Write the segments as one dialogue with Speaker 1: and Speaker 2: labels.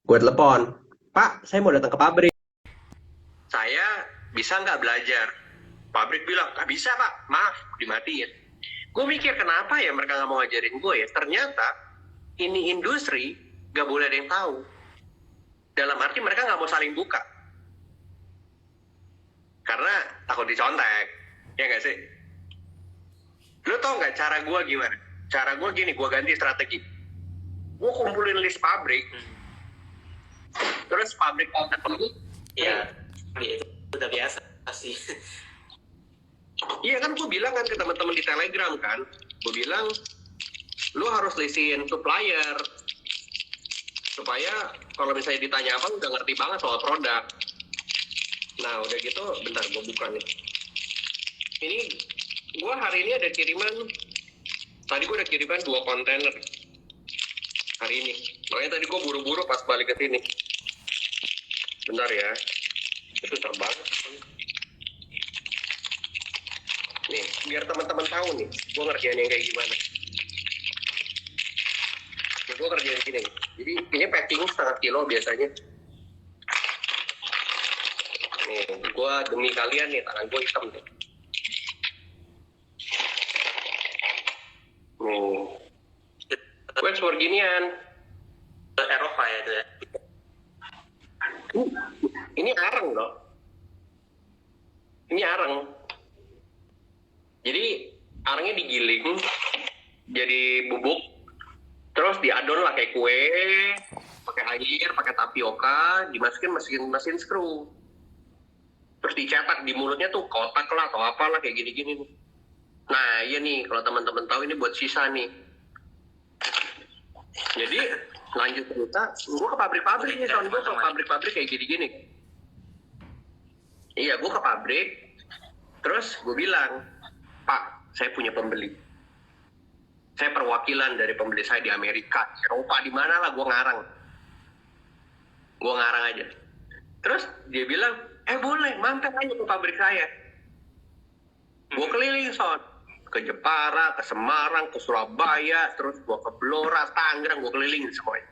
Speaker 1: Gue telepon, Pak, saya mau datang ke pabrik. Saya bisa nggak belajar? Pabrik bilang, nggak bisa Pak, maaf, dimatiin. Gue mikir kenapa ya mereka nggak mau ngajarin gue ya. Ternyata ini industri nggak boleh ada yang tahu. Dalam arti mereka nggak mau saling buka. Karena takut dicontek. Ya nggak sih? Lo tau nggak cara gue gimana? Cara gue gini, gue ganti strategi. Gue kumpulin list pabrik, terus pabrik outlet.
Speaker 2: Ya, itu udah biasa sih.
Speaker 1: Iya kan gue bilang kan ke teman-teman di Telegram kan, gue bilang lu harus listin supplier supaya kalau misalnya ditanya apa udah ngerti banget soal produk. Nah udah gitu, bentar gue buka nih. Ini gue hari ini ada kiriman, tadi gue udah kiriman 2 kontainer hari ini. Makanya tadi gue buru-buru pas balik ke sini. Bentar ya, itu terbang. Nih, biar teman-teman tahu nih, gue ngerjain yang kayak gimana. Nah, gue kerjain gini. Jadi ini packing setengah kilo biasanya. Nih, gue demi kalian nih, tangan gue hitam nih. Nih, gue ekspor ginian.
Speaker 2: Eropa ya itu ya.
Speaker 1: Ini areng loh. Ini areng. Jadi arengnya digiling jadi bubuk, terus diadon lah kayak kue, pakai air, pakai tapioka, dimasukin mesin screw, terus dicetak di mulutnya tuh kotak lah atau apalah kayak gini-gini nih. Nah iya nih, kalau teman-teman tahu ini buat sisa nih. Jadi lanjut cerita, gue ke pabrik-pabrik nih, soalnya gue ke pabrik-pabrik kayak gini-gini. Iya, gue ke pabrik, terus gue bilang, Pak, saya punya pembeli. Saya perwakilan dari pembeli saya di Amerika, Eropa, di mana lah, gue ngarang. Gue ngarang aja. Terus dia bilang, boleh, mampir aja ke pabrik saya. Gue keliling, Son. Ke Jepara, ke Semarang, ke Surabaya, terus gue ke Blora, Tangerang, gue kelilingin semuanya.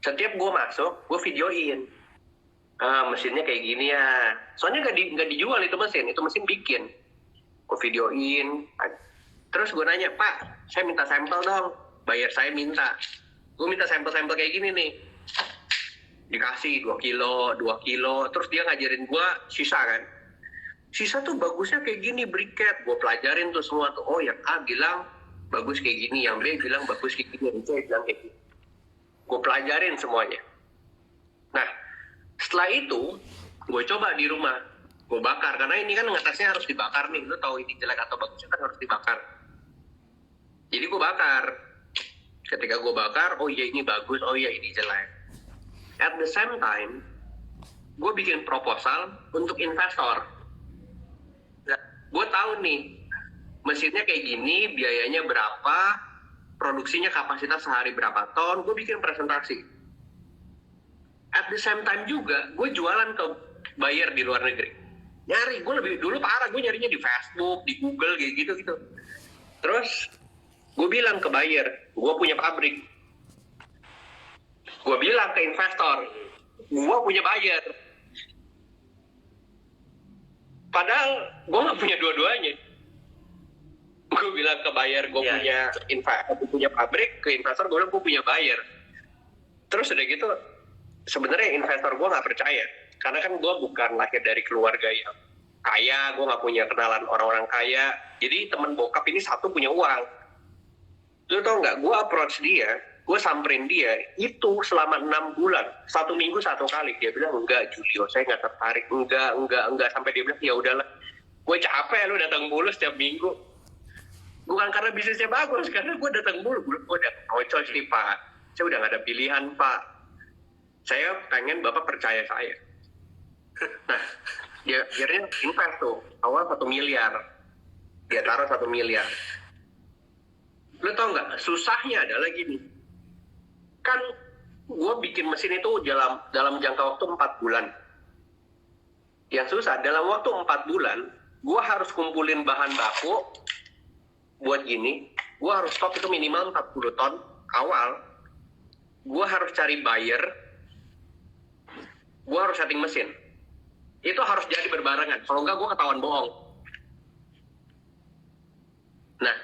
Speaker 1: Setiap gue masuk, gue videoin. Mesinnya kayak gini ya. Soalnya nggak dijual itu mesin bikin. Gue videoin. Terus gue nanya, Pak, saya minta sampel dong. Bayar saya minta. Gue minta sampel-sampel kayak gini nih. Dikasih 2 kilo, 2 kilo. Terus dia ngajarin gue sisa kan. Sisa tuh bagusnya kayak gini, briket. Gue pelajarin tuh semua tuh. Oh, yang A bilang bagus kayak gini. Yang B bilang bagus kayak gini. Yang C bilang kayak gini. Gue pelajarin semuanya. Nah, setelah itu, gue coba di rumah. Gue bakar. Karena ini kan ngetesnya harus dibakar nih. Lo tahu ini jelek atau bagusnya kan harus dibakar. Jadi gue bakar. Ketika gue bakar, oh iya ini bagus, oh iya ini jelek. At the same time, gue bikin proposal untuk investor. Gue tahu nih, mesinnya kayak gini, biayanya berapa, produksinya kapasitas sehari berapa ton, gue bikin presentasi. At the same time juga, gue jualan ke buyer di luar negeri. Nyari, gue lebih dulu parah, gue nyarinya di Facebook, di Google, kayak gitu. Terus, gue bilang ke buyer, gue punya pabrik. Gue bilang ke investor, gue punya buyer. Padahal gue nggak punya dua-duanya. Gue bilang ke buyer gue punya pabrik, ke investor gue bilang gue punya buyer. Terus udah gitu, sebenarnya investor gue nggak percaya, karena kan gue bukan lahir dari keluarga yang kaya, gue nggak punya kenalan orang-orang kaya. Jadi temen bokap ini satu punya uang. Lu tau nggak? Gue approach dia, gue samperin dia itu selama 6 bulan, 1 minggu 1 kali. Dia bilang enggak Julio, saya nggak tertarik, enggak, sampai dia bilang ya udahlah, gue capek lu datang mulu setiap minggu. Bukan karena bisnisnya bagus, karena gue datang mulu, gue udah no choice nih Pak, saya udah nggak ada pilihan Pak, saya pengen Bapak percaya saya. Nah, dia akhirnya invest tuh, awal 1 miliar, dia taruh 1 miliar. Lu tau nggak, susahnya adalah gini, kan gue bikin mesin itu dalam jangka waktu 4 bulan. Yang susah, dalam waktu 4 bulan, gue harus kumpulin bahan baku buat gini, gue harus stok itu minimal 40 ton awal. Gue harus cari buyer, gue harus setting mesin. Itu harus jadi berbarengan, kalau enggak gue ketahuan bohong. Nah,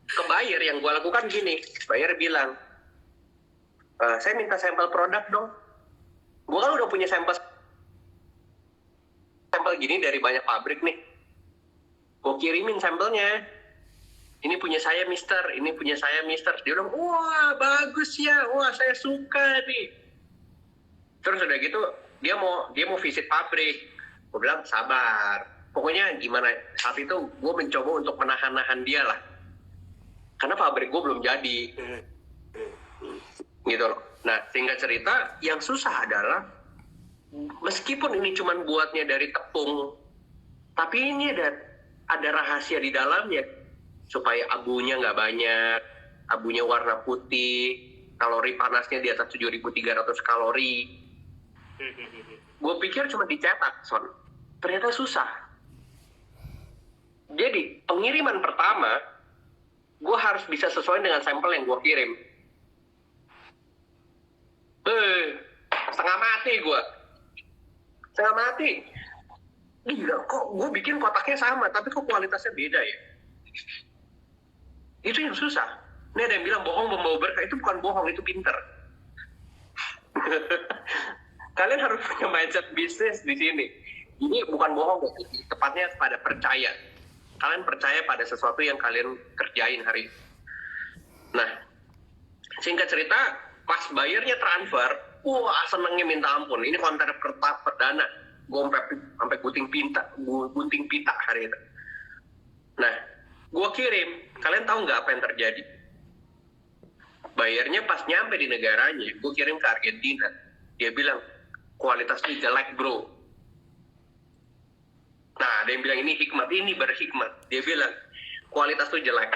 Speaker 1: ke buyer yang gue lakukan gini, buyer bilang, saya minta sampel produk dong. Gue kan udah punya sampel gini dari banyak pabrik nih. Gue kirimin sampelnya. Ini punya saya mister, ini punya saya mister. Dia bilang, wah bagus ya, wah saya suka nih. Terus udah gitu, dia mau visit pabrik. Gue bilang, sabar. Pokoknya gimana, saat itu gue mencoba untuk menahan-nahan dia lah. Karena pabrik gue belum jadi. Gitu loh. Nah, singkat cerita, yang susah adalah, meskipun ini cuma buatnya dari tepung, tapi ini ada rahasia di dalamnya. Supaya abunya nggak banyak, abunya warna putih, kalori panasnya di atas 7.300 kalori. Gue pikir cuma dicetak, Son. Ternyata susah. Jadi, pengiriman pertama, gue harus bisa sesuai dengan sampel yang gue kirim. Setengah mati gue. Setengah mati. Gila, kok gue bikin kotaknya sama, tapi kok kualitasnya beda ya? Itu yang susah. Ini ada yang bilang bohong membawa berkah. Itu bukan bohong, itu pinter. Kalian harus punya mindset bisnis di sini. Ini bukan bohong, tepatnya pada percaya. Kalian percaya pada sesuatu yang kalian kerjain hari ini. Nah, singkat cerita, pas bayarnya transfer, wah senengnya minta ampun. Ini kontainer kertas perdana. Gue sampai gunting pita hari itu. Nah, gue kirim. Kalian tahu nggak apa yang terjadi? Bayarnya pas nyampe di negaranya, gue kirim ke Argentina. Dia bilang, kualitasnya jelek bro. Nah, ada yang bilang ini hikmat, ini berhikmat. Dia bilang, kualitas tuh jelek.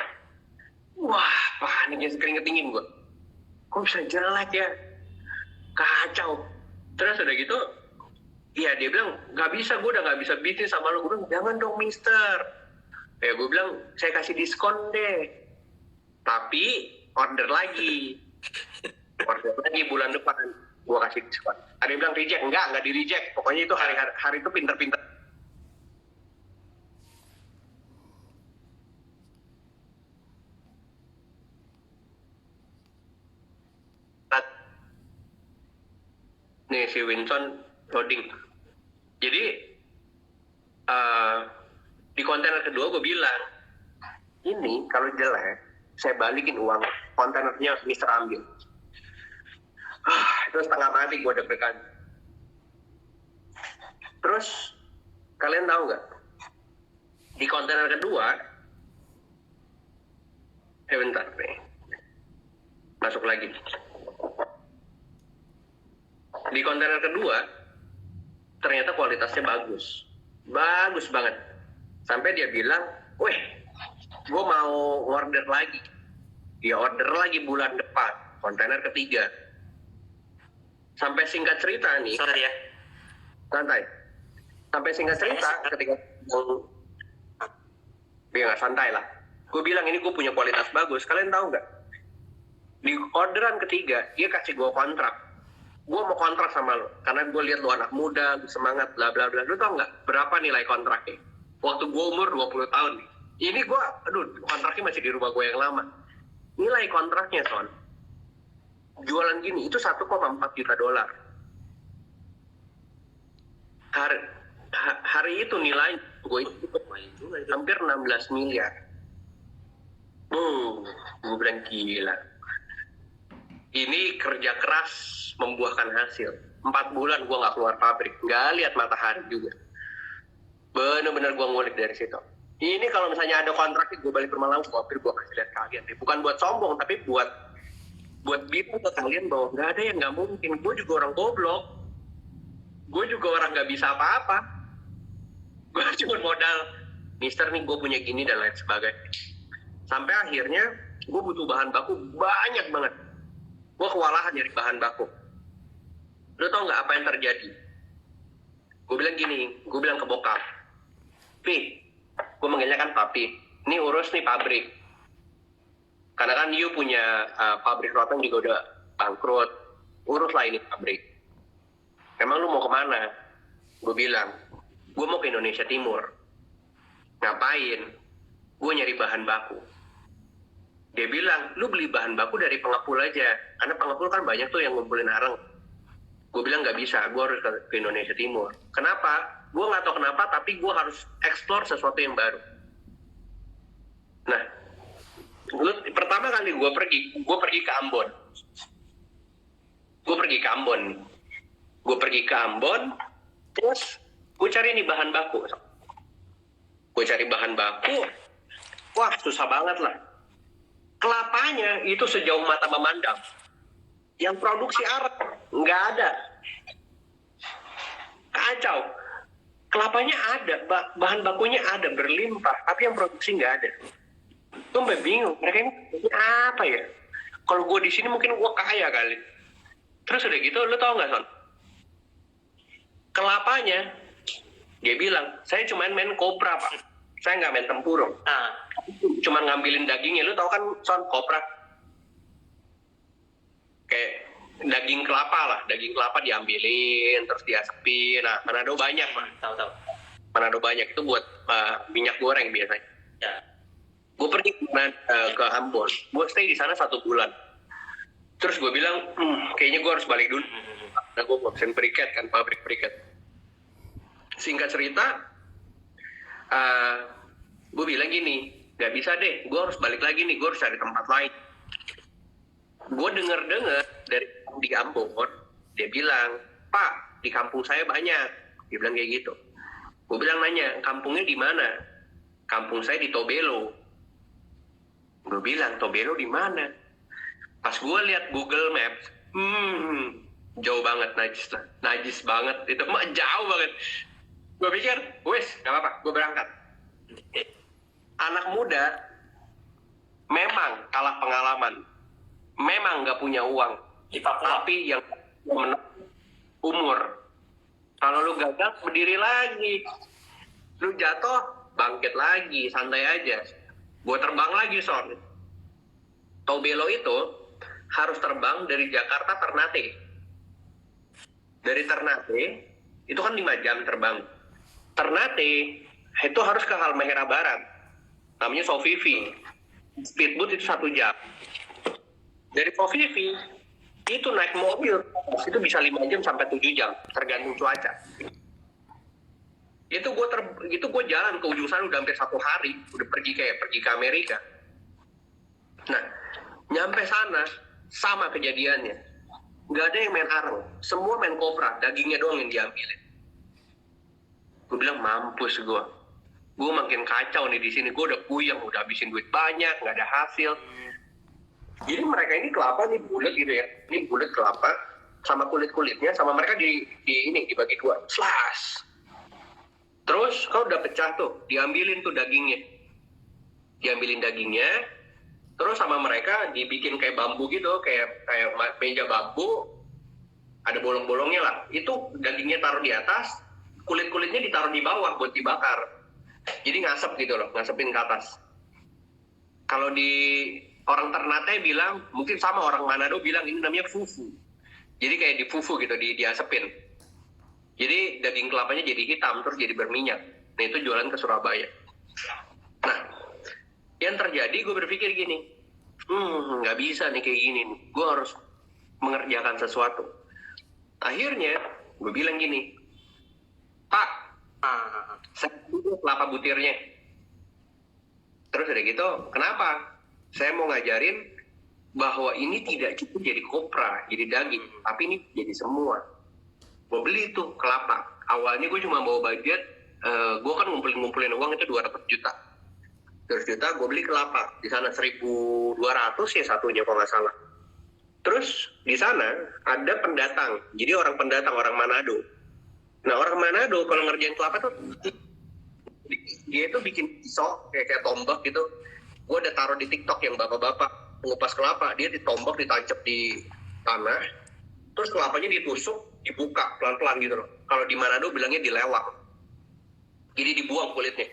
Speaker 1: Wah, paniknya keringet dingin gue. Kok bisa jelek ya? Kacau. Terus udah gitu, iya dia bilang, nggak bisa, gue udah nggak bisa bisnis sama lo. Gue bilang, jangan dong mister. Ya gue bilang, saya kasih diskon deh. Tapi order lagi. Order lagi bulan depan. Gue kasih diskon. Ada yang bilang reject. Enggak di reject. Pokoknya itu hari itu pinter-pinter. Nih si Winston loading. Jadi di kontainer kedua gue bilang, ini kalau jelek saya balikin uang kontainernya Mister ambil. Itu setengah mati gue deg-degan. Terus kalian tahu nggak, di kontainer kedua, bentar nih, masuk lagi. Di kontainer kedua, ternyata kualitasnya bagus banget. Sampai dia bilang, weh, gue mau order lagi. Dia order lagi bulan depan, kontainer ketiga. Sampai singkat cerita nih,
Speaker 2: Sorry ya.
Speaker 1: santai. Sampai singkat cerita, ketika dia nggak santai lah. Gue bilang ini gue punya kualitas bagus. Kalian tahu nggak? Di orderan ketiga, dia kasih gue kontrak. Gue mau kontrak sama lo, karena gue lihat lo anak muda, semangat, bla bla bla. Lo tau nggak berapa nilai kontraknya? Waktu gue umur 20 tahun nih. Ini gue, kontraknya masih di rumah gue yang lama. Nilai kontraknya, Son, jualan gini, itu 1,4 juta dolar. Hari itu nilai gue itu hampir 16 miliar. Gue bilang gila. Ini kerja keras membuahkan hasil. 4 bulan gue nggak keluar pabrik, nggak lihat matahari juga. Bener-bener gue ngulik dari situ. Ini kalau misalnya ada kontraknya, gue balik ke rumah langsung, gue kasih lihat kalian. Bukan buat sombong, tapi buat bilang ke kalian bahwa nggak ada yang nggak mungkin. Gue juga orang goblok. Gue juga orang nggak bisa apa-apa. Gue cuma modal, mister nih gue punya gini dan lain sebagainya. Sampai akhirnya gue butuh bahan baku banyak banget. Gue kewalahan nyari bahan baku. Lo tau nggak apa yang terjadi? Gue bilang gini, gue bilang ke bokap, Pi, gue manggilnya kan papi, ini urus nih pabrik. Karena kan you punya pabrik rotan juga udah bangkrut, uruslah ini pabrik. emang lu mau kemana? Gue bilang, gue mau ke Indonesia Timur. Ngapain? Gue nyari bahan baku. Dia bilang, lu beli bahan baku dari pengepul aja. Karena pengepul kan banyak tuh yang ngumpulin areng. Gue bilang nggak bisa, gue harus ke Indonesia Timur. Kenapa? Gue nggak tahu kenapa, tapi gue harus explore sesuatu yang baru. Nah, pertama kali gue pergi ke Ambon. Gue pergi ke Ambon, terus gue cari nih bahan baku. Gue cari bahan baku, wah susah banget lah. Kelapanya itu sejauh mata memandang. Yang produksi areng nggak ada. Kacau. Kelapanya ada, bahan bakunya ada, berlimpah, tapi yang produksi nggak ada. Gue sampai bingung, mereka ini apa ya? Kalau gue di sini mungkin gue kaya kali. Terus udah gitu, lo tau nggak Son? Kelapanya, dia bilang, saya cuma main kopra Pak. Saya nggak main tempurung. Cuma ngambilin dagingnya, lo tau kan Son, kopra? Kayak daging kelapa lah, daging kelapa diambilin, terus diasepin. Nah, Manado banyak Pak.
Speaker 2: Tahu.
Speaker 1: Manado banyak, itu buat minyak goreng biasanya.
Speaker 2: Ya.
Speaker 1: Gue pergi ke Ambon, gue stay di sana 1 bulan. Terus gue bilang, kayaknya gue harus balik dulu. Nah, gue pesen periket kan, pabrik periket. Singkat cerita, gue bilang gini, gak bisa deh, gue harus balik lagi nih, gue harus cari tempat lain. Gue denger dari di Ambon, dia bilang, Pak, di kampung saya banyak. Dia bilang kayak gitu. Gue bilang nanya, kampungnya di mana? Kampung saya di Tobelo. Gue bilang, Tobelo di mana? Pas gue lihat Google Maps, jauh banget, najis banget, itu mah jauh banget. Gue pikir, wes, gak apa-apa, gue berangkat. Anak muda memang kalah pengalaman, memang gak punya uang,
Speaker 2: Di Papua.
Speaker 1: tapi yang umur. Kalau lu gagal, berdiri lagi. Lu jatuh, bangkit lagi, santai aja. Gue terbang lagi, Son. Tobelo itu harus terbang dari Jakarta Ternate. Dari Ternate, itu kan 5 jam terbang. Ternate, itu harus ke Halmahera Barat. Namanya Sovivi. Speedboat itu 1 jam. Dari Sovivi, itu naik mobil, itu bisa 5 jam sampai 7 jam, tergantung cuaca. Itu gue jalan ke ujung sana udah hampir 1 hari, udah pergi ke Amerika. Nah, nyampe sana, sama kejadiannya. Nggak ada yang main areng, semua main kopra, dagingnya doang yang diambilin. Gue bilang mampus gue. Gue makin kacau nih di sini. Gue udah puyeng, udah habisin duit banyak, nggak ada hasil. Jadi mereka ini kelapa nih bulat gitu ya. Ini bulat kelapa sama kulit-kulitnya, sama mereka dibagi 2, slash. Terus kalau udah pecah tuh, diambilin tuh dagingnya. Diambilin dagingnya, terus sama mereka dibikin kayak bambu gitu, kayak meja bambu, ada bolong-bolongnya lah. Itu dagingnya taruh di atas, kulit-kulitnya ditaruh di bawah buat dibakar. Jadi ngasep gitu loh, ngasepin ke atas. Kalau di orang Ternate bilang, mungkin sama orang Manado bilang ini namanya fufu. Jadi kayak di fufu gitu, diasepin. Jadi daging kelapanya jadi hitam, terus jadi berminyak. Nah itu jualan ke Surabaya. Nah, yang terjadi gue berpikir gini, nggak bisa nih kayak gini nih. Gue harus mengerjakan sesuatu. Akhirnya gue bilang gini, Pak, saya butuh kelapa butirnya. Terus udah gitu, kenapa? Saya mau ngajarin bahwa ini tidak cukup jadi kopra, jadi daging, tapi ini jadi semua. Gue beli tuh kelapa. Awalnya gue cuma bawa budget, gue kan ngumpulin uang itu 200 juta. 200 juta gue beli kelapa. Di sana 1.200 ya satunya kalau nggak salah. Terus di sana ada pendatang. Jadi orang pendatang, orang Manado. Nah orang Manado kalau ngerjain kelapa tuh, dia tuh bikin pisau kayak tombak gitu. Gue udah taruh di TikTok yang bapak-bapak pengupas kelapa. Dia ditombak, ditancap di tanah. Terus kelapanya ditusuk, dibuka pelan-pelan gitu loh. Kalau di Manado bilangnya dilewang. Jadi dibuang kulitnya.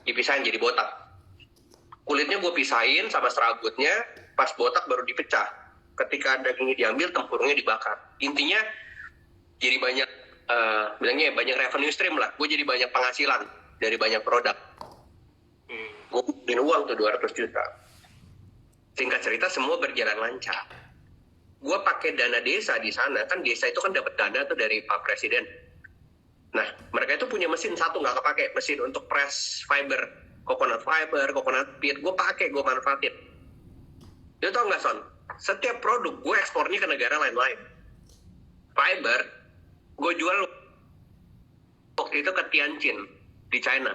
Speaker 1: Dipisahin jadi botak. Kulitnya gue pisahin sama serabutnya, pas botak baru dipecah. Ketika dagingnya diambil, tempurungnya dibakar. Intinya, jadi banyak bilangnya banyak revenue stream lah. Gue jadi banyak penghasilan dari banyak produk. Gue punya uang tuh 200 juta. Singkat cerita semua berjalan lancar. Gue pakai dana desa di sana, kan desa itu kan dapat dana tuh dari Pak Presiden. Nah, mereka itu punya mesin satu nggak kepake, mesin untuk press fiber, coconut peat, gue pakai, gue manfaatin. Lu tau nggak, Son? Setiap produk gue ekspornya ke negara lain-lain. Fiber, gue jual waktu itu ke Tianjin di China.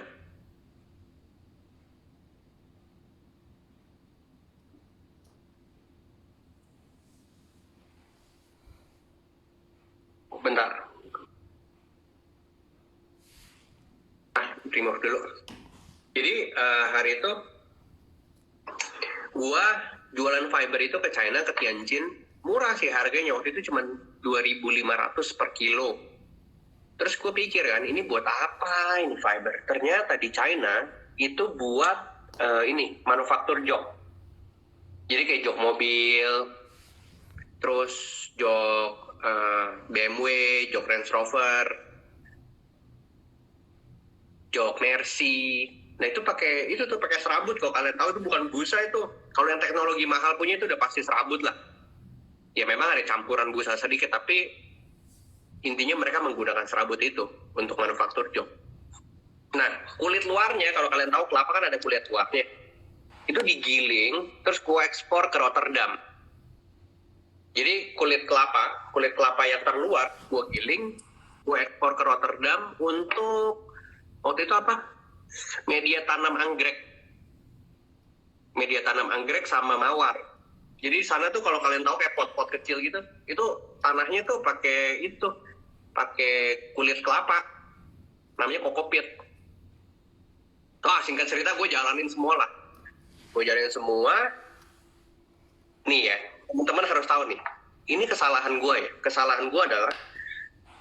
Speaker 1: Bentar. Remove dulu. Jadi hari itu gua jualan fiber itu ke China, ke Tianjin, murah sih harganya, waktu itu cuma 2.500 per kilo. Terus gue pikir kan, ini buat apa ini fiber? Ternyata di China itu buat ini manufaktur jok. Jadi kayak jok mobil, terus jok BMW, jok Range Rover, jok Mercy. Nah itu pakai serabut. Kalau kalian tahu itu bukan busa itu. Kalau yang teknologi mahal punya itu udah pasti serabut lah. Ya memang ada campuran busa sedikit, tapi intinya mereka menggunakan serabut itu untuk manufaktur jok. Nah kulit luarnya, kalau kalian tahu kelapa kan ada kulit luarnya. Itu digiling, terus gue ekspor ke Rotterdam. Jadi kulit kelapa yang terluar, gue giling, gue ekspor ke Rotterdam untuk waktu itu apa? Media tanam anggrek sama mawar. Jadi sana tuh kalau kalian tahu kayak pot-pot kecil gitu, itu tanahnya tuh pakai kulit kelapa, namanya kokopit. Singkat cerita gue jalanin semua lah. Nih ya, teman-teman harus tahu nih, ini kesalahan gue ya. Kesalahan gue adalah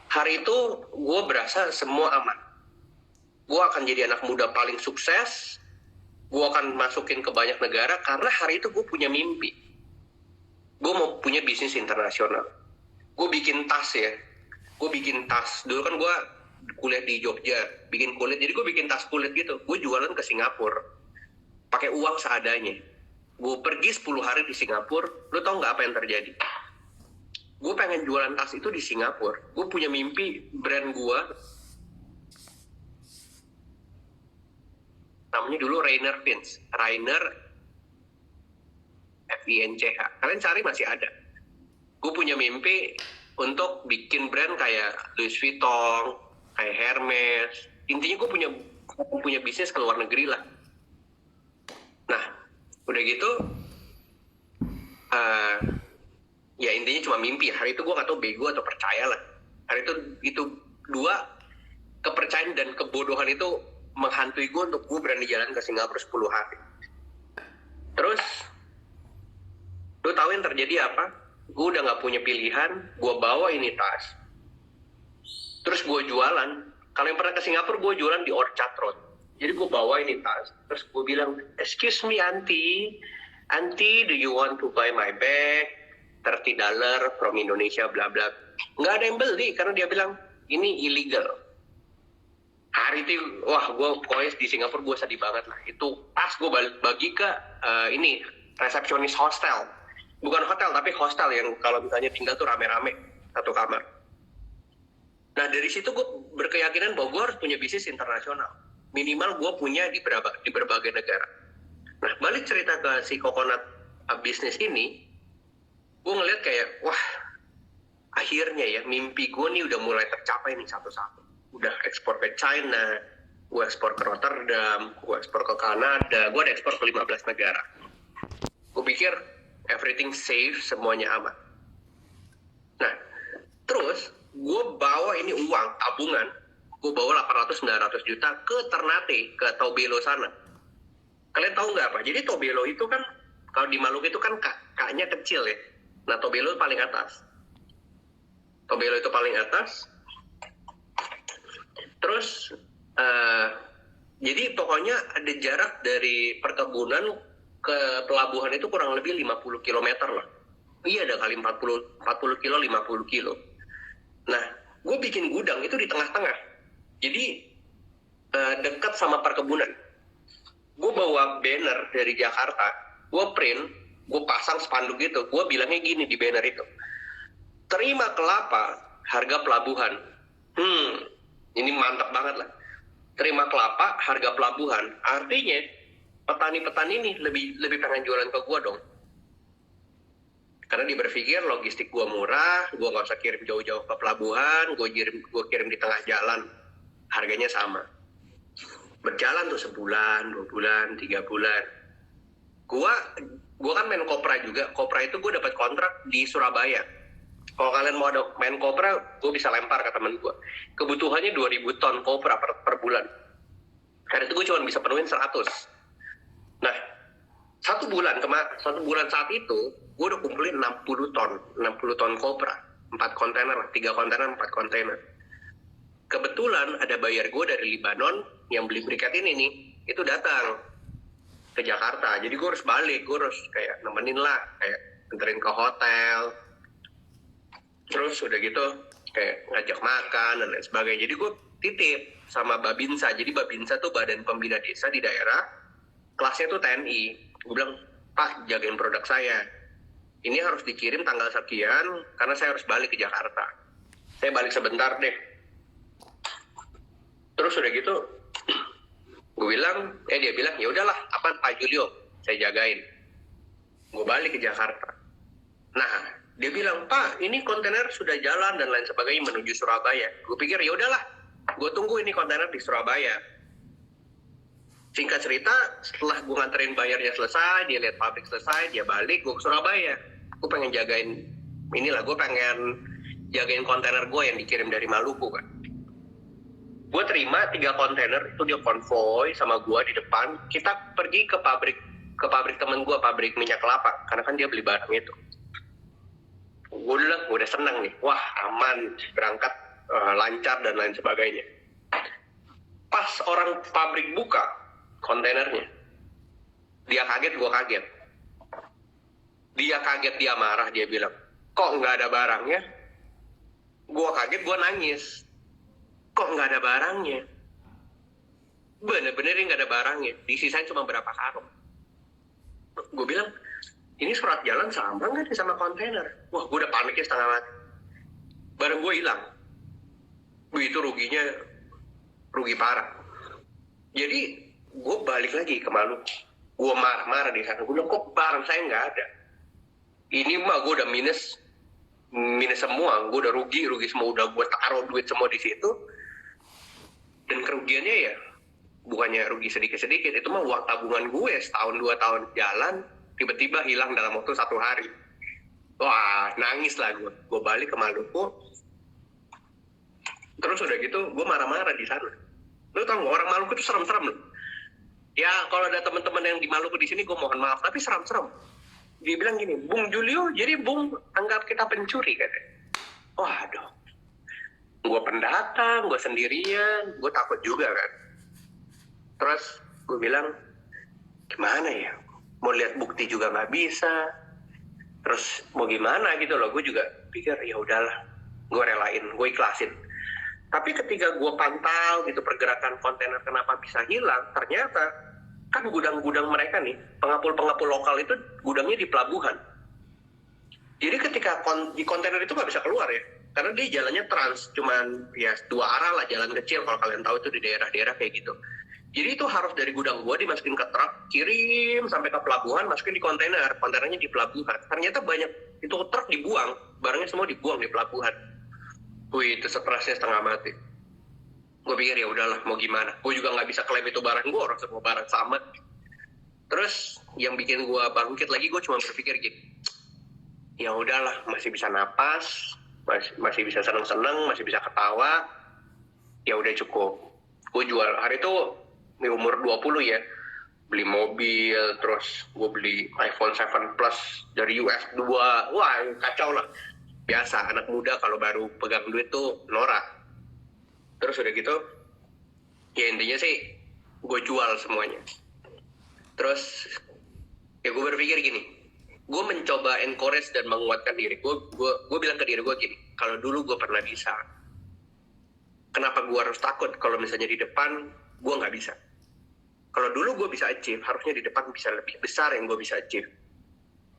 Speaker 1: hari itu gue berasa semua aman. Gue akan jadi anak muda paling sukses. Gue akan masukin ke banyak negara karena hari itu gue punya mimpi. Gue mau punya bisnis internasional. Gue bikin tas ya. Dulu kan gue kuliah di Jogja, bikin kulit. Jadi gue bikin tas kulit gitu. Gue jualan ke Singapura. Pakai uang seadanya. Gue pergi 10 hari di Singapura. Lo tau nggak apa yang terjadi? Gue pengen jualan tas itu di Singapura. Gue punya mimpi brand gue. Namanya dulu Rainer Finch. Rainer Finch. Kalian cari masih ada. Gue punya mimpi untuk bikin brand kayak Louis Vuitton, kayak Hermes. Intinya gue punya bisnis ke luar negeri lah. Nah, udah gitu, ya intinya cuma mimpi. Hari itu gue gak tahu bego atau percaya lah. Hari itu dua, kepercayaan dan kebodohan itu menghantui gue untuk gue berani jalan ke Singapura 10 hari. Terus, lu tahu yang terjadi apa? Gue udah gak punya pilihan, gue bawa ini tas. Terus gue jualan. Kalau yang pernah ke Singapura, gue jualan di Orchard Road. Jadi gue bawa ini tas, terus gue bilang, excuse me auntie, do you want to buy my bag? $30 from Indonesia, bla bla. Nggak ada yang beli, karena dia bilang, ini illegal. Hari itu, gue pokoknya di Singapura gue sedih banget lah. Itu tas gue bagi ke ini, resepsionis hostel. Bukan hotel, tapi hostel yang kalau misalnya tinggal tuh rame-rame, satu kamar. Nah dari situ gue berkeyakinan bahwa gue harus punya bisnis internasional. Minimal gue punya di berbagai negara. Nah balik cerita ke si coconut bisnis ini, gue ngeliat kayak, akhirnya ya mimpi gue nih udah mulai tercapai nih satu-satu. Udah ekspor ke China, gue ekspor ke Rotterdam, gue ekspor ke Kanada, gue ada ekspor ke 15 negara. Gue pikir everything safe, semuanya aman. Nah, terus gue bawa ini uang tabungan, gue bawa 800-900 juta ke Ternate, ke Tobelo sana. Kalian tahu nggak apa? Jadi Tobelo itu kan, kalau di Maluku itu kan kaknya kecil ya. Nah Tobelo paling atas. Terus, jadi pokoknya ada jarak dari perkebunan ke pelabuhan itu kurang lebih 50 km lah. Iya ada kali 40 kilo, 50 kilo. Nah, gue bikin gudang itu di tengah-tengah. Jadi dekat sama perkebunan. Gue bawa banner dari Jakarta, gue print, gue pasang spanduk gitu. Gue bilangnya gini di banner itu, terima kelapa harga pelabuhan. Ini mantap banget lah. Terima kelapa harga pelabuhan. Artinya petani-petani ini lebih pengen jualan ke gue dong. Karena dia berpikir logistik gue murah, gue nggak usah kirim jauh-jauh ke pelabuhan, gue kirim di tengah jalan, harganya sama. Berjalan tuh sebulan, 2 bulan, 3 bulan. Gua kan main kopra juga. Kopra itu gue dapat kontrak di Surabaya. Kalau kalian mau ada main kopra, gue bisa lempar ke temen gue. Kebutuhannya 2.000 ton kopra per bulan. Karena itu gue cuma bisa penuhin 100. Nah, satu bulan saat itu, gue udah kumpulin 60 ton kopra. 4 kontainer, 3 kontainer, 4 kontainer. Kebetulan ada bayar gue dari Libanon yang beli briket ini nih, itu datang ke Jakarta. Jadi gue harus balik, gue harus kayak nemenin lah, kayak anterin ke hotel. Terus udah gitu kayak ngajak makan dan lain sebagainya. Jadi gue titip sama Babinsa. Jadi Babinsa tuh Badan Pembina Desa di daerah, kelasnya tuh TNI. Gue bilang, Pak, jagain produk saya. Ini harus dikirim tanggal sekian karena saya harus balik ke Jakarta. Saya balik sebentar deh. Terus udah gitu, dia bilang, ya udahlah, apa Pak Julio, saya jagain. Gue balik ke Jakarta. Nah, dia bilang, Pak, ini kontainer sudah jalan dan lain sebagainya menuju Surabaya. Gue pikir, ya udahlah, gue tunggu ini kontainer di Surabaya. Singkat cerita, setelah gue nganterin bayarnya selesai, dia lihat pabrik selesai, dia balik, gue ke Surabaya. Gue pengen jagain kontainer gue yang dikirim dari Maluku kan. Gue terima 3 kontainer, itu dia konvoy sama gue di depan. Kita pergi ke pabrik temen gue, pabrik minyak kelapa, karena kan dia beli barang itu. Gue udah seneng nih, wah aman, berangkat lancar dan lain sebagainya. Pas orang pabrik buka kontainernya, dia kaget, gue kaget. Dia kaget, dia marah, dia bilang, kok nggak ada barangnya? Gue kaget, gue nangis. Kok nggak ada barangnya? Bener-bener nggak ada barangnya. Disisain cuma berapa karung. Gue bilang, ini surat jalan sama nggak nih sama kontainer? Wah, gue udah paniknya setengah mati. Barang gue hilang. Itu rugi parah. Jadi, gue balik lagi ke Maluku. Gue marah-marah di sana. Gue bilang, kok barang saya nggak ada? Ini mah gue udah minus semua. Gue udah rugi semua. Udah gue taruh duit semua di situ. Dan kerugiannya ya bukannya rugi sedikit-sedikit, itu mah uang tabungan gue setahun 2 tahun jalan tiba-tiba hilang dalam waktu 1 hari. Wah, nangis lah gue. Gue balik ke Maluku. Terus udah gitu gue marah-marah di sana. Lu tau gak, orang Maluku itu serem-serem loh. Ya kalau ada teman-teman yang di Maluku di sini gue mohon maaf, tapi serem-serem. Dia bilang gini, Bung Julio, jadi Bung anggap kita pencuri katanya. Waduh. Gue pendatang, gue sendirian, gue takut juga kan. Terus gue bilang, gimana ya? Mau lihat bukti juga nggak bisa. Terus mau gimana gitu loh? Gue juga pikir ya udahlah, gue relain, gue ikhlasin. Tapi ketika gue pantau gitu pergerakan kontainer kenapa bisa hilang, ternyata kan gudang-gudang mereka nih, pengapul-pengapul lokal itu gudangnya di pelabuhan. Jadi ketika di kontainer itu nggak bisa keluar ya. Karena dia jalannya trans, cuman ya 2 arah lah, jalan kecil kalau kalian tahu itu di daerah-daerah kayak gitu. Jadi itu harus dari gudang gua dimasukin ke truk, kirim sampai ke pelabuhan, masukin di kontainernya di pelabuhan. Ternyata banyak itu truk dibuang, barangnya semua dibuang di pelabuhan. Wih, itu stresnya setengah mati. Gue pikir ya udahlah, mau gimana? Gue juga nggak bisa klaim itu barang gue, orang semua barang sama. Terus yang bikin gue bangkit lagi, gue cuma berpikir gini, ya udahlah, masih bisa napas. Masih bisa seneng-seneng, masih bisa ketawa, ya udah cukup. Gue jual hari itu di umur 20 ya, beli mobil, terus gue beli iPhone 7 Plus dari US 2, wah kacau lah. Biasa, anak muda kalau baru pegang duit tuh norak. Terus udah gitu, ya intinya sih gue jual semuanya. Terus ya gue berpikir gini, gue mencoba encourage dan menguatkan diri gue bilang ke diri gue gini, kalau dulu gue pernah bisa, kenapa gue harus takut kalau misalnya di depan gue nggak bisa. Kalau dulu gue bisa achieve, harusnya di depan bisa lebih besar yang gue bisa achieve.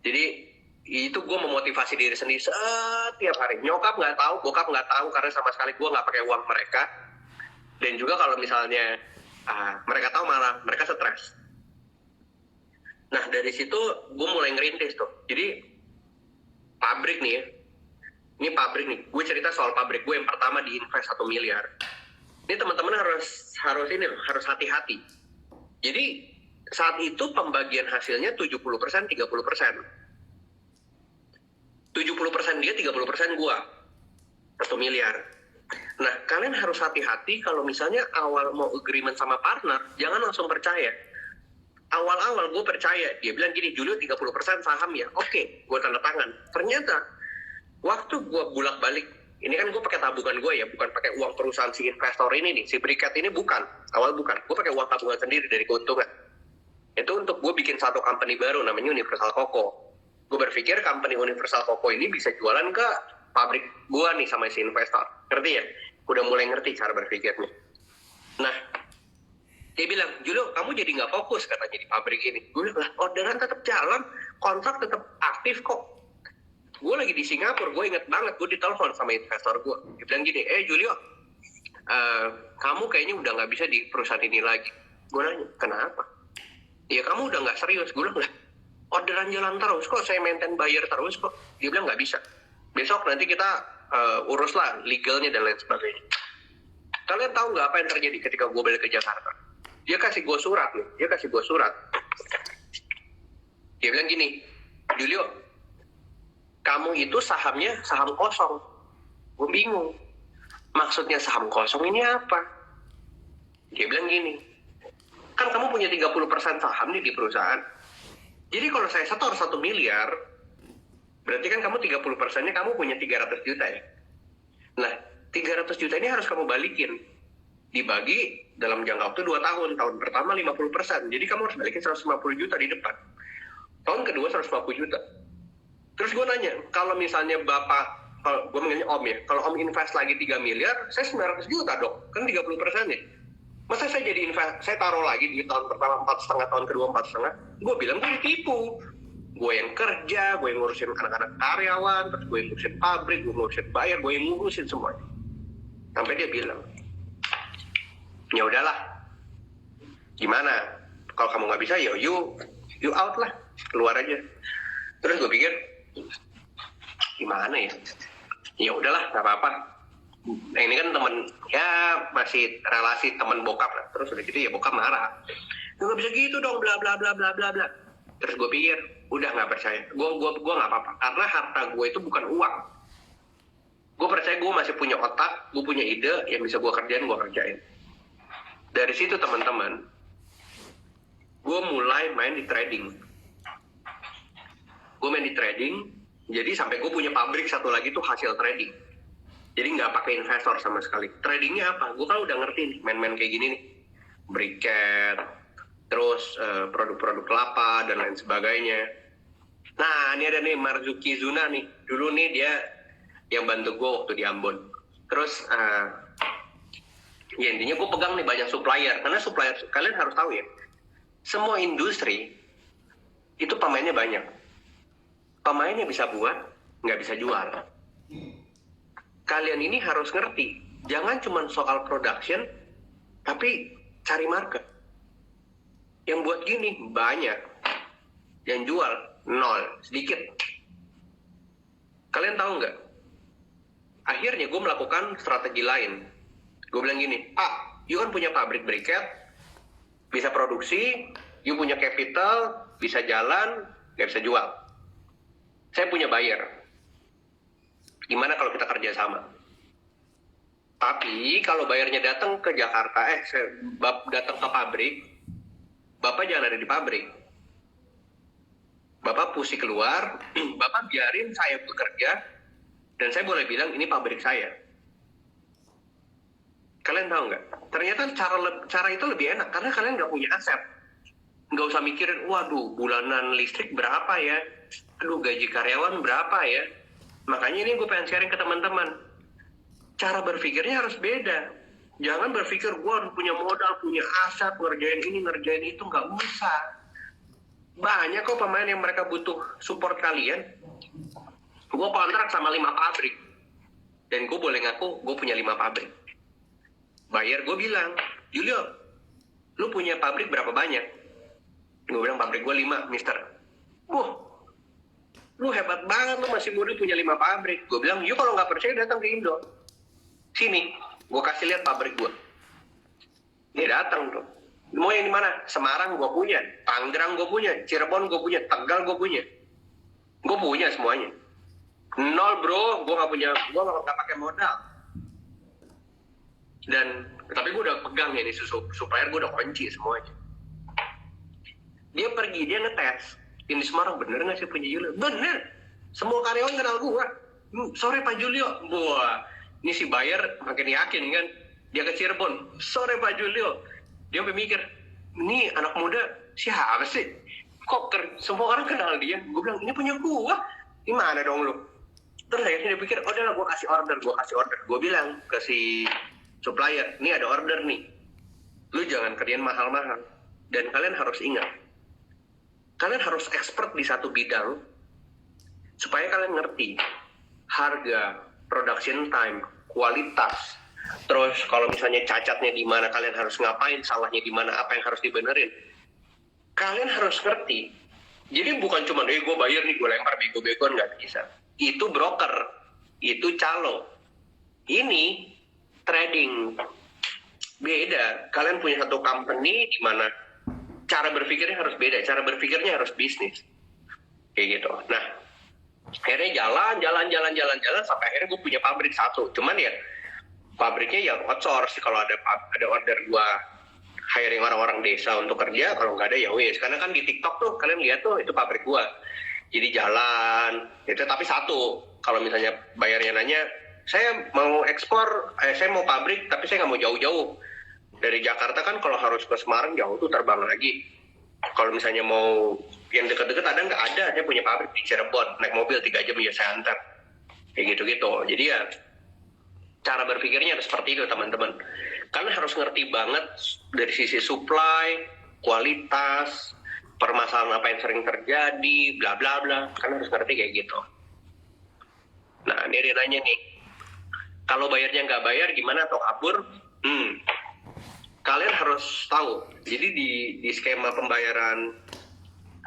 Speaker 1: Jadi itu gue memotivasi diri sendiri setiap hari. Nyokap nggak tahu, bokap nggak tahu karena sama sekali gue nggak pakai uang mereka. Dan juga kalau misalnya mereka tahu malah mereka stres. Nah dari situ gue mulai ngerintis tuh. Jadi pabrik nih ya. Ini pabrik nih, gue cerita soal pabrik gue yang pertama diinvest 1 miliar. Ini teman-teman harus harus hati-hati. Jadi saat itu pembagian hasilnya 70%, 30%. 70% dia, 30% gue. 1 miliar. Nah, kalian harus hati-hati kalau misalnya awal mau agreement sama partner, jangan langsung percaya. Awal-awal gue percaya, dia bilang gini, Julio 30% saham ya, oke, gue tanda tangan. Ternyata waktu gue bulak-balik, ini kan gue pakai tabungan gue ya, bukan pakai uang perusahaan si investor ini nih, si Briket ini bukan, awal bukan. Gue pakai uang tabungan sendiri dari keuntungan. Itu untuk gue bikin satu company baru namanya Universal Coco. Gue berpikir company Universal Coco ini bisa jualan ke pabrik gue nih sama si investor. Ngerti ya? Udah mulai ngerti cara berpikirnya. Nah, dia bilang, Julio, kamu jadi nggak fokus katanya di pabrik ini. Gue bilang, orderan tetap jalan, kontrak tetap aktif kok. Gue lagi di Singapura, gue inget banget, gue ditelepon sama investor gue. Dia bilang gini, Julio, kamu kayaknya udah nggak bisa di perusahaan ini lagi. Gue nanya, kenapa? Ya kamu udah nggak serius. Gue bilang, lah, orderan jalan terus kok, saya maintain buyer terus kok. Dia bilang nggak bisa. Besok nanti kita uruslah legalnya dan lain sebagainya. Kalian tahu nggak apa yang terjadi ketika gue balik ke Jakarta? Dia kasih gue surat nih, Dia bilang gini, Julio, kamu itu sahamnya saham kosong. Gue bingung. Maksudnya saham kosong ini apa? Dia bilang gini, kan kamu punya 30% saham nih di perusahaan. Jadi kalau saya setor 1 miliar, berarti kan kamu 30%-nya kamu punya 300 juta ya. Nah, 300 juta ini harus kamu balikin. Dibagi dalam jangka waktu 2 tahun. Tahun pertama 50%. Jadi kamu harus balikin 150 juta di depan. Tahun kedua 150 juta. Terus gue nanya, kalau misalnya bapak, kalau gue manggilnya om ya, kalau om invest lagi 3 miliar, saya 900 juta dong, kan 30% ya. Masa saya jadi invest, saya taruh lagi di tahun pertama 4,5, tahun kedua 4,5, gue bilang gue ditipu. Gue yang kerja, gue yang ngurusin anak-anak karyawan, terus gue yang ngurusin pabrik, gue ngurusin bayar, gue yang ngurusin semuanya. Sampai dia bilang, ya udahlah, gimana? Kalau kamu nggak bisa, ya you out lah, keluar aja. Terus gue pikir, gimana ya? Ya udahlah, nggak apa-apa. Nah ini kan temen, ya masih relasi temen bokap lah. Terus udah gitu ya bokap marah. Nggak bisa gitu dong, bla bla bla bla bla bla. Terus gue pikir, udah nggak percaya. Gue nggak apa-apa. Karena harta gue itu bukan uang. Gue percaya gue masih punya otak, gue punya ide yang bisa gue kerjain, gue kerjain. Dari situ teman-teman, gue mulai main di trading. Gue main di trading, jadi sampai gue punya pabrik satu lagi tuh hasil trading. Jadi nggak pakai investor sama sekali. Tradingnya apa? Gue kan udah ngerti nih, main-main kayak gini nih. Briket, terus produk-produk kelapa, dan lain sebagainya. Nah, ini ada nih Marzuki Zuna nih. Dulu nih dia yang bantu gue waktu di Ambon. Terus, ya intinya gue pegang nih banyak supplier. Karena supplier, kalian harus tahu ya, semua industri itu pemainnya banyak. Pemainnya bisa buat, nggak bisa jual. Kalian ini harus ngerti, jangan cuma soal production, tapi cari market. Yang buat gini banyak, yang jual nol, sedikit. Kalian tahu nggak? Akhirnya gue melakukan strategi lain. Gue bilang gini, Pak, you kan punya pabrik briket, bisa produksi, you punya capital, bisa jalan, nggak bisa jual. Saya punya buyer. Gimana kalau kita kerja sama? Tapi kalau bayarnya datang ke Jakarta, datang ke pabrik, Bapak jangan ada di pabrik. Bapak pusi keluar, Bapak biarin saya bekerja, dan saya boleh bilang ini pabrik saya. Kalian tahu nggak? Ternyata cara itu lebih enak, karena kalian nggak punya aset. Nggak usah mikirin, waduh bulanan listrik berapa ya? Aduh gaji karyawan berapa ya? Makanya ini gue pengen sharing ke teman-teman. Cara berpikirnya harus beda. Jangan berpikir gue harus punya modal, punya aset, ngerjain ini, ngerjain itu. Nggak usah. Banyak kok pemain yang mereka butuh support kalian. Gue kontrak sama 5 pabrik. Dan gue boleh ngaku, gue punya 5 pabrik. Buyer gue bilang, Julio, lu punya pabrik berapa banyak? Gue bilang, pabrik gue 5, mister. Wah, lu hebat banget, lu masih muda punya 5 pabrik. Gue bilang, yuk kalau nggak percaya datang ke Indo. Sini, gue kasih lihat pabrik gue. Dia datang tuh. Mau yang di mana? Semarang gue punya, Tangerang gue punya, Cirebon gue punya, Tegal gue punya. Gue punya semuanya. Nol bro, gue nggak pakai modal. Dan tapi gue udah pegang ya ini supplier, gue udah kunci semuanya. Dia pergi, dia ngetes. Ini Semarang bener nggak sih punya Julio? Bener. Semua karyawan kenal gue. Sore Pak Julio. Wah, ini si buyer makin yakin kan. Dia ke Cirebon. Sore Pak Julio. Dia mikir, ini anak muda siapa sih? Kok semua orang kenal dia? Gue bilang, ini punya gue. Gimana dong lu? Terus akhirnya dia pikir, oh udah lah gue kasih order. Gue bilang ke si supplier, ini ada order nih. Lu jangan kerjain mahal-mahal. Dan kalian harus ingat, kalian harus expert di satu bidang supaya kalian ngerti harga, production time, kualitas. Terus kalau misalnya cacatnya di mana, kalian harus ngapain, salahnya di mana, apa yang harus dibenerin. Kalian harus ngerti. Jadi bukan cuma, gue bayar nih, gue lempar bego-begoan, nggak bisa. Itu broker, itu calo. Ini trading. Beda. Kalian punya satu company di mana cara berpikirnya harus beda, cara berpikirnya harus bisnis. Kayak gitu. Nah, akhirnya jalan sampai akhirnya gue punya pabrik satu. Cuman ya pabriknya ya outsource. Kalau ada order gue hiring orang-orang desa untuk kerja, kalau nggak ada ya wes. Karena kan di TikTok tuh kalian lihat tuh itu pabrik gue. Jadi jalan, itu tapi satu. Kalau misalnya bayarnya nanya, saya mau ekspor, saya mau pabrik, tapi saya nggak mau jauh-jauh. Dari Jakarta kan kalau harus ke Semarang jauh tuh terbang lagi. Kalau misalnya mau yang deket-deket ada nggak ada, saya punya pabrik di Cirebon, naik mobil 3 jam ya saya antar. Kayak gitu-gitu. Jadi ya cara berpikirnya seperti itu teman-teman. Kalian harus ngerti banget dari sisi supply, kualitas, permasalahan apa yang sering terjadi, bla bla bla. Kalian harus ngerti kayak gitu. Nah, dia nanya nih, kalau bayarnya nggak bayar gimana atau kabur? Kalian harus tahu. Jadi di skema pembayaran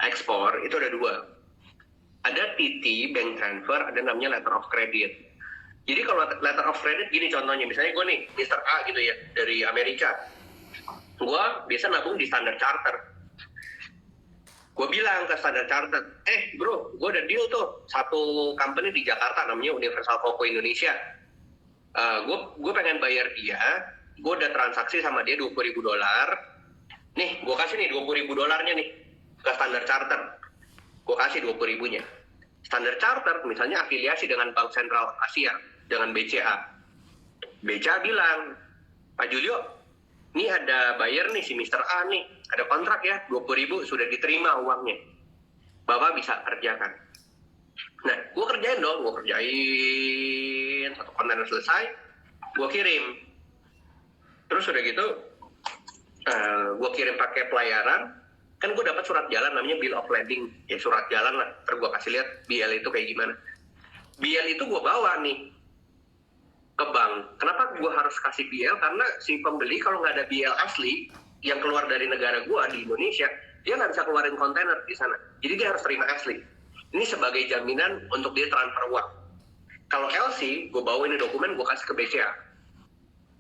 Speaker 1: ekspor itu ada 2. Ada TT, bank transfer, ada namanya letter of credit. Jadi kalau letter of credit gini contohnya, misalnya gue nih, Mr. A gitu ya, dari Amerika. Gue biasa nabung di Standard Chartered. Gue bilang ke Standard Chartered, bro, gue ada deal tuh, satu company di Jakarta namanya Universal Coco Indonesia. Gue pengen bayar dia, gue udah transaksi sama dia $20,000. Nih, gue kasih nih $20,000 nih ke Standard Chartered. Gue kasih 20.000-nya. Standard Chartered misalnya afiliasi dengan Bank Sentral Asia, dengan BCA. BCA bilang, Pak Julio, ini ada buyer nih si Mr. A nih, ada kontrak ya, 20.000 sudah diterima uangnya. Bapak bisa kerjakan. Nah, gue kerjain dong, satu kontainer selesai, gue kirim. Terus udah gitu, gue kirim pakai pelayaran, kan gue dapat surat jalan namanya Bill of Lading, ya surat jalan lah. Terus gue kasih lihat BL itu kayak gimana. BL itu gue bawa nih ke bank. Kenapa gue harus kasih BL? Karena si pembeli kalau nggak ada BL asli yang keluar dari negara gue di Indonesia, dia nggak bisa keluarin kontainer di sana. Jadi dia harus terima asli. Ini sebagai jaminan untuk dia transfer uang. Kalau LC, gue bawa ini dokumen, gue kasih ke BCA.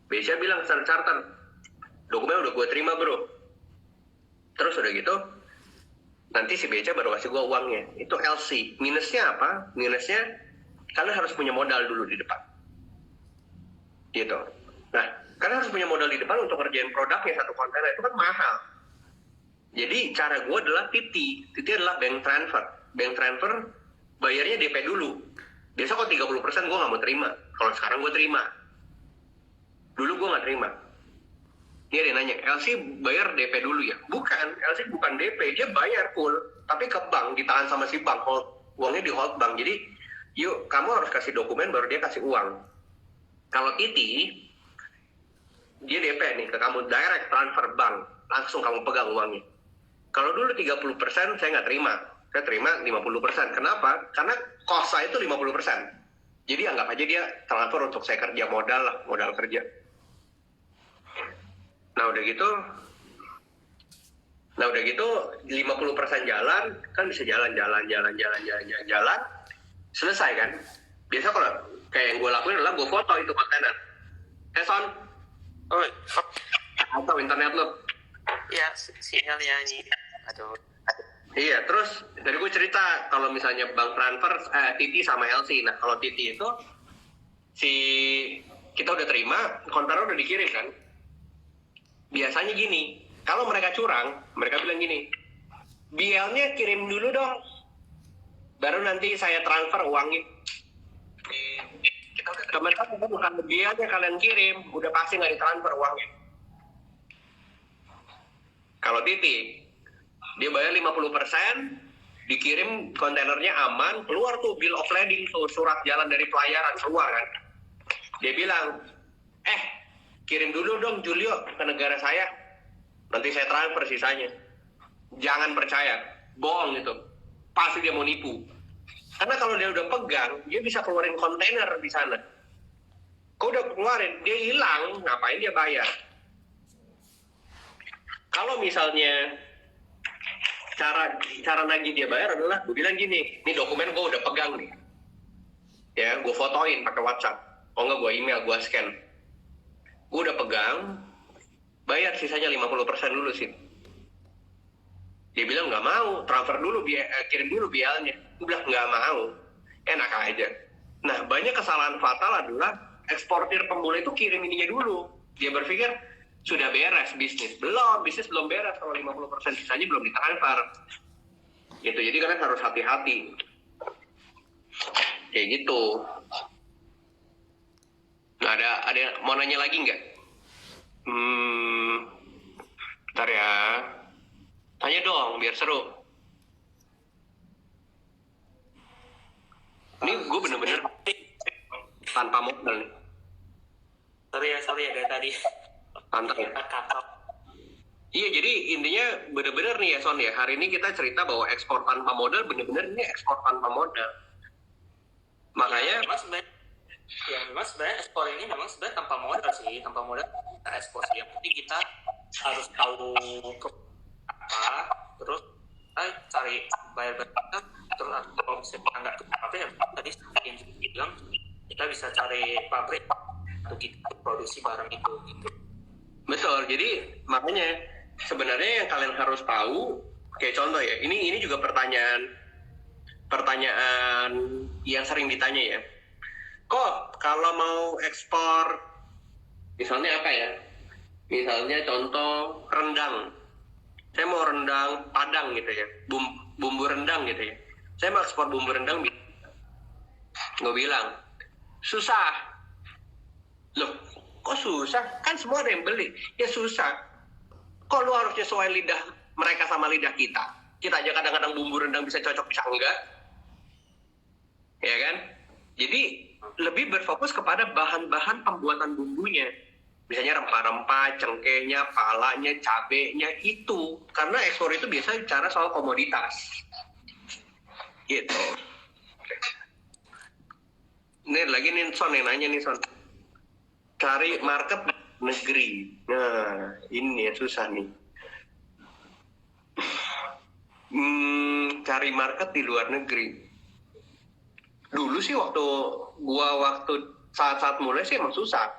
Speaker 1: BCA bilang, Standard Chartered, dokumen udah gue terima bro. Terus udah gitu, nanti si BCA baru kasih gue uangnya. Itu LC. Minusnya apa? Minusnya, kalian harus punya modal dulu di depan. Gitu. Nah, kalian harus punya modal di depan untuk kerjain produknya satu kontainer. Itu kan mahal. Jadi cara gue adalah TT. TT adalah bank transfer. Bank transfer bayarnya DP dulu. Biasa kok 30% gue nggak mau terima. Kalau sekarang gue terima. Dulu gue nggak terima. Dia nanya, LC bayar DP dulu ya? Bukan, LC bukan DP. Dia bayar full. Tapi ke bank, ditahan sama si bank. Uangnya di hold bank. Jadi, yuk kamu harus kasih dokumen baru dia kasih uang. Kalau TT, dia DP nih ke kamu, direct transfer bank, langsung kamu pegang uangnya. Kalau dulu 30% saya nggak terima, saya terima 50%. Kenapa? Karena cost saya itu 50%. Jadi anggap aja dia transfer untuk saya kerja modal lah, modal kerja. Nah udah gitu 50% jalan, kan bisa jalan, selesai kan. Biasa kalau kayak yang gue lakuin adalah gue foto itu kontainer. Son,
Speaker 2: Oh,
Speaker 1: atau internet lo.
Speaker 2: ya sinyalnya ini. Aduh.
Speaker 1: Iya, terus dari gue cerita kalau misalnya bank transfer TT sama LC. Nah kalau TT itu kita udah terima, kontainer udah dikirim kan. Biasanya gini, kalau mereka curang, mereka bilang gini, BL-nya kirim dulu dong, baru nanti saya transfer uangnya. Teman-teman bukan BL-nya kalian kirim, udah pasti nggak ditransfer uangnya. Kalau Titi, dia bayar 50%, dikirim kontainernya aman, keluar tuh bill of lading, tuh surat jalan dari pelayaran, keluar kan. Dia bilang, kirim dulu dong Julio ke negara saya, nanti saya transfer sisanya. Jangan percaya, bohong itu, pasti dia mau nipu. Karena kalau dia udah pegang, dia bisa keluarin kontainer di sana. Kau udah keluarin, dia hilang, ngapain dia bayar? Kalau misalnya cara nagih dia bayar adalah, gue bilang gini, ini dokumen gue udah pegang nih, ya gue fotoin pakai WhatsApp, oh nggak gue email, gue scan, gue udah pegang, bayar sisanya 50% dulu sih. Dia bilang nggak mau, transfer dulu, kirim dulu bialnya. Gue bilang nggak mau, enak aja. Nah banyak kesalahan fatal adalah eksportir pemula itu kirim ininya dulu. Dia berpikir sudah beres bisnis. Bisnis belum beres kalau 50% sisanya belum ditransfer. Gitu, jadi kalian harus hati-hati. Kayak gitu. Nah, ada mau nanya lagi nggak? Bentar ya. Tanya dong, biar seru. Ini gue bener-bener tanpa modal nih.
Speaker 2: Sorry ya dari tadi.
Speaker 1: Tantang ya? Iya, jadi intinya bener-bener nih ya Son ya, hari ini kita cerita bahwa ekspor tanpa modal, bener-bener ini ekspor tanpa modal. Makanya
Speaker 2: memang sebenarnya ekspor ini memang sebenarnya tanpa modal sih, tanpa modal kita ekspor sih. Yang penting kita harus tahu apa, terus kita cari bayar berapa, terus kalau misalnya nggak ke pabrik, ya tadi yang bilang kita bisa cari pabrik untuk kita produksi barang itu gitu.
Speaker 1: betul, jadi makanya sebenarnya yang kalian harus tahu, kayak contoh ya, ini juga pertanyaan yang sering ditanya ya. Kok kalau mau ekspor, misalnya apa ya? Misalnya contoh rendang. Saya mau rendang Padang gitu ya, bumbu rendang gitu ya. Saya mau ekspor bumbu rendang, gue bilang, susah. Loh, kok susah? Kan semua ada yang beli. Ya susah. Kok lu harus nyesuaiin lidah mereka sama lidah kita? Kita aja kadang-kadang bumbu rendang bisa cocok, bisa enggak. Ya kan? Jadi lebih berfokus kepada bahan-bahan pembuatan bumbunya. Misalnya rempah-rempah, cengkehnya, palanya, cabenya itu. Karena ekspor itu biasa bicara soal komoditas. Gitu. Ini lagi nih Son yang nanya nih Son. Cari market negeri. Nah, ini yang susah nih. Cari market di luar negeri. Dulu sih waktu saat mulai sih emang susah.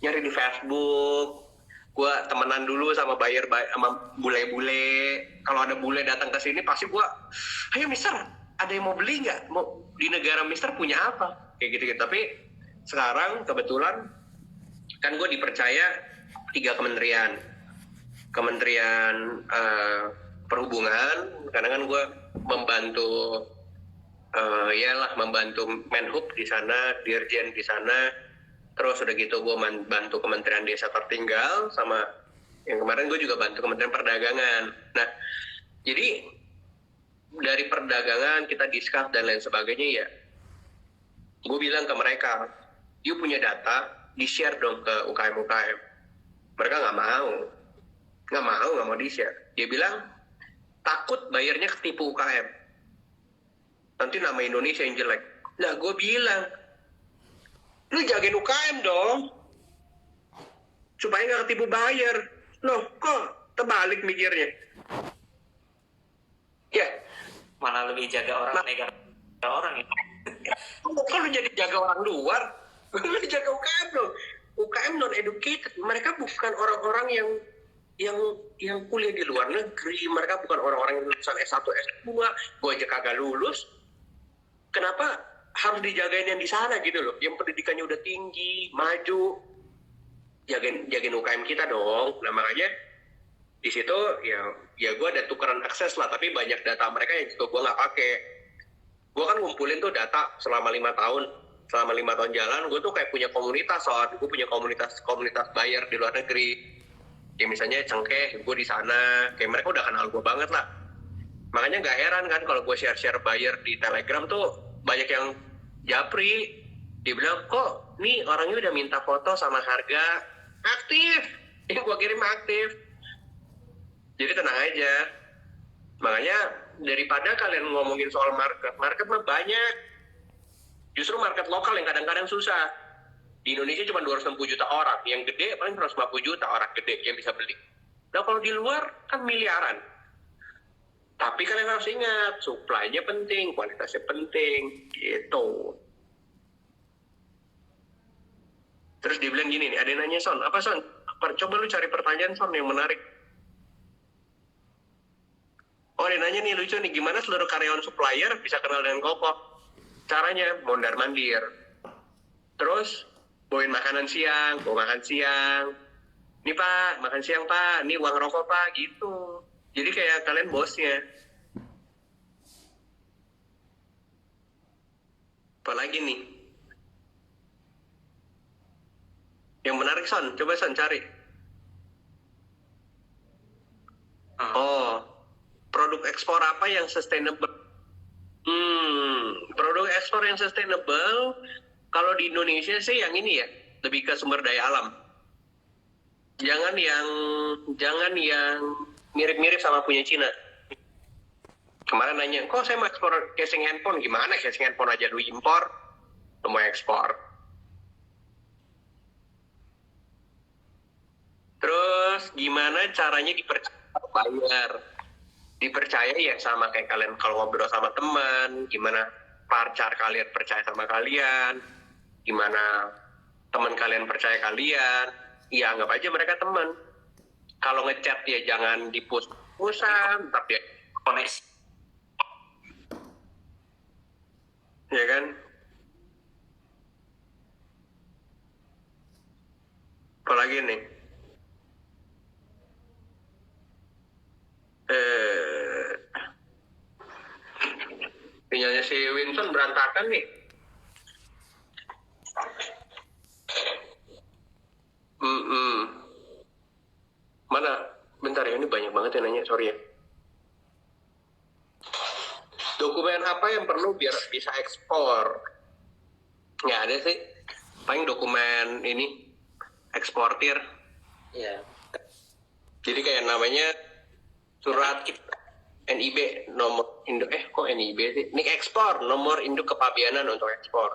Speaker 1: Nyari di Facebook, gua temenan dulu sama sama bule-bule. Kalau ada bule datang ke sini pasti gua, ayo Mister, ada yang mau beli nggak? Mau di negara Mister punya apa? Kayak gitu-gitu. Tapi sekarang kebetulan kan gue dipercaya 3 kementerian perhubungan, karena kan gue membantu membantu Menhub di sana, Dirjen di sana, terus udah gitu gue bantu Kementerian Desa Tertinggal, sama yang kemarin gue juga bantu Kementerian Perdagangan. Nah, jadi dari perdagangan kita discuss dan lain sebagainya ya, gue bilang ke mereka, you punya data, di-share dong ke UKM-UKM. Mereka nggak mau di-share. Dia bilang takut bayarnya ketipu UKM. Nanti nama Indonesia yang jelek. Nah, gue bilang, lu jagain UKM dong, supaya nggak ketipu bayar. Loh, kok terbalik mikirnya? Ya,
Speaker 2: Malah lebih jaga orang negatif orang ya.
Speaker 1: kok lu jadi jaga orang luar? Lu jaga UKM loh. UKM non educated, mereka bukan orang-orang yang kuliah di luar negeri, mereka bukan orang-orang yang lulusan S1, S2, gue aja kagak lulus. Kenapa harus dijagain yang di sana gitu loh, yang pendidikannya udah tinggi, maju. Jagain UKM kita dong. Nah, makanya di situ ya gue ada tukeran akses lah, tapi banyak data mereka yang juga gue nggak pakai. Gue kan ngumpulin tuh data selama 5 tahun. Selama 5 tahun jalan, gue tuh kayak punya komunitas, gue punya komunitas bayar di luar negeri. Kayak misalnya Cengkeh, gue di sana, kayak mereka udah kenal gue banget lah. Makanya nggak heran kan kalau gue share bayar di Telegram tuh banyak yang japri. Dia bilang, kok nih orangnya udah minta foto sama harga aktif. Ini gue kirim aktif. Jadi tenang aja. Makanya daripada kalian ngomongin soal market mah banyak. Justru market lokal yang kadang-kadang susah. Di Indonesia cuma 260 juta orang. Yang gede paling 150 juta orang gede yang bisa beli. Nah, kalau di luar kan miliaran. Tapi kalian harus ingat, supply-nya penting, kualitasnya penting, gitu. Terus dibilang gini nih, ada yang nanya, Son, apa Son? Coba lu cari pertanyaan, Son, yang menarik. Oh, dia nanya nih, lucu nih, gimana seluruh karyawan supplier bisa kenal dengan Kokoh? Caranya, mondar-mandir. Terus, bawain makanan siang, bawa makan siang. Nih Pak, makan siang Pak, nih uang rokok Pak, gitu. Jadi kayak kalian bosnya. Apalagi nih? Yang menarik, Son, coba Son cari. Oh, produk ekspor apa yang sustainable? Produk ekspor yang sustainable, kalau di Indonesia sih yang ini ya, lebih ke sumber daya alam. Jangan yang mirip-mirip sama punya Cina. Kemarin nanya, kok saya mau ekspor casing handphone? Gimana casing handphone aja lu impor, lu mau ekspor? Terus gimana caranya bayar? Dipercaya ya sama kayak kalian kalau ngobrol sama teman, gimana pacar kalian percaya sama kalian, gimana teman kalian percaya kalian, ya anggap aja mereka teman. Kalau ngechat ya jangan dipus-pusan, tapi ya koneksi, ya kan? Apalagi nih? Sinyalnya si Winston berantakan nih. Mana? Bentar ya, ini banyak banget yang nanya, sorry ya. Dokumen apa yang perlu biar bisa ekspor? Nggak ada sih. Paling dokumen ini, eksportir.
Speaker 2: Iya.
Speaker 1: Jadi kayak namanya surat NIB, nomor induk, kok NIB sih? Nik ekspor, nomor induk kepabeanan untuk ekspor.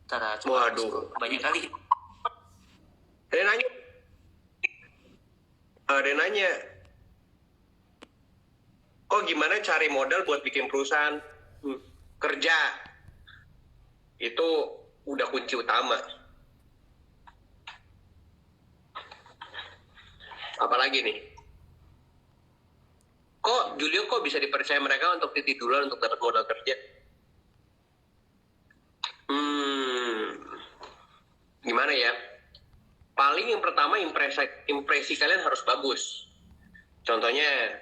Speaker 2: Cara
Speaker 1: Waduh.
Speaker 2: banyak kali.
Speaker 1: Ada nanya, kok gimana cari modal buat bikin perusahaan? Kerja. Itu udah kunci utama. Apalagi nih? Kok Julio bisa dipercaya mereka untuk titip duluan untuk dapat modal kerja? Gimana ya? Paling yang pertama impresi kalian harus bagus. Contohnya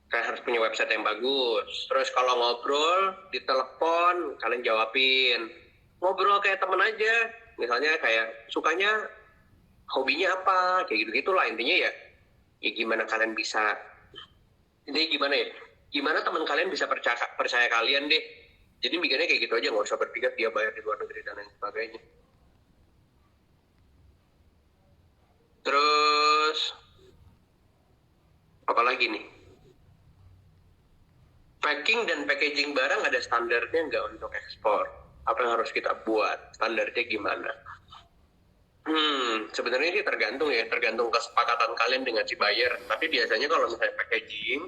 Speaker 1: kalian harus punya website yang bagus. Terus kalau ngobrol di telepon kalian jawabin. Ngobrol kayak temen aja. Misalnya kayak sukanya, hobinya apa, kayak gitu-gitulah intinya ya. Ya gimana kalian bisa, intinya gimana ya? Gimana teman kalian bisa percaya kalian deh. Jadi mikirnya kayak gitu aja, nggak usah berpikir dia bayar di luar negeri dan lain sebagainya. Terus apalagi nih? Packing dan packaging barang ada standarnya nggak untuk ekspor? Apa yang harus kita buat? Standarnya gimana? Sebenarnya sih tergantung ya, tergantung kesepakatan kalian dengan si buyer. Tapi biasanya kalau misalnya packaging,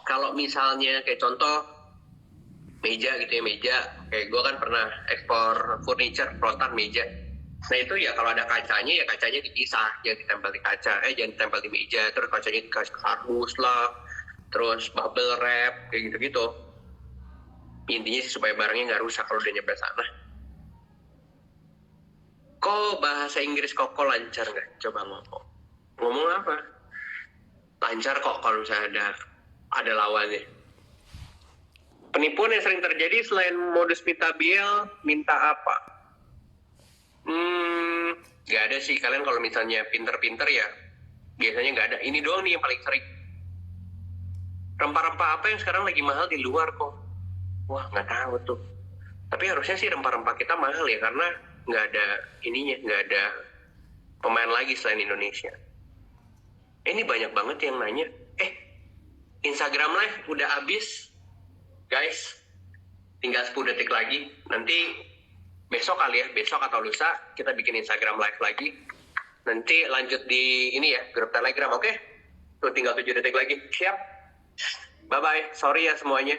Speaker 1: kalau misalnya kayak contoh meja gitu ya, meja. Kayak gue kan pernah ekspor furniture, rotan meja. Nah itu ya kalau ada kacanya ya kacanya dipisah, jangan ditempel di kaca, jangan ditempel di meja, terus kacanya dikasih kardus lah, terus bubble wrap, kayak gitu-gitu. Intinya sih supaya barangnya nggak rusak kalau udah nyampe sana. Kok bahasa Inggris kok lancar nggak? Coba ngomong. Ngomong apa? Lancar kok kalau misalnya ada lawannya. Penipuan yang sering terjadi selain modus minta apa? Nggak ada sih. Kalian kalau misalnya pinter-pinter ya, biasanya nggak ada. Ini doang nih yang paling sering. Rempah-rempah apa yang sekarang lagi mahal di luar kok? Wah, nggak tahu tuh. Tapi harusnya sih rempah-rempah kita mahal ya, karena nggak ada ininya, nggak ada pemain lagi selain Indonesia. Ini banyak banget yang nanya, Instagram Live udah habis, guys. Tinggal 10 detik lagi. Nanti besok kali ya, besok atau lusa kita bikin Instagram Live lagi. Nanti lanjut di ini ya, grup Telegram, oke? Tuh tinggal 7 detik lagi. Siap? Bye-bye. Sorry ya semuanya.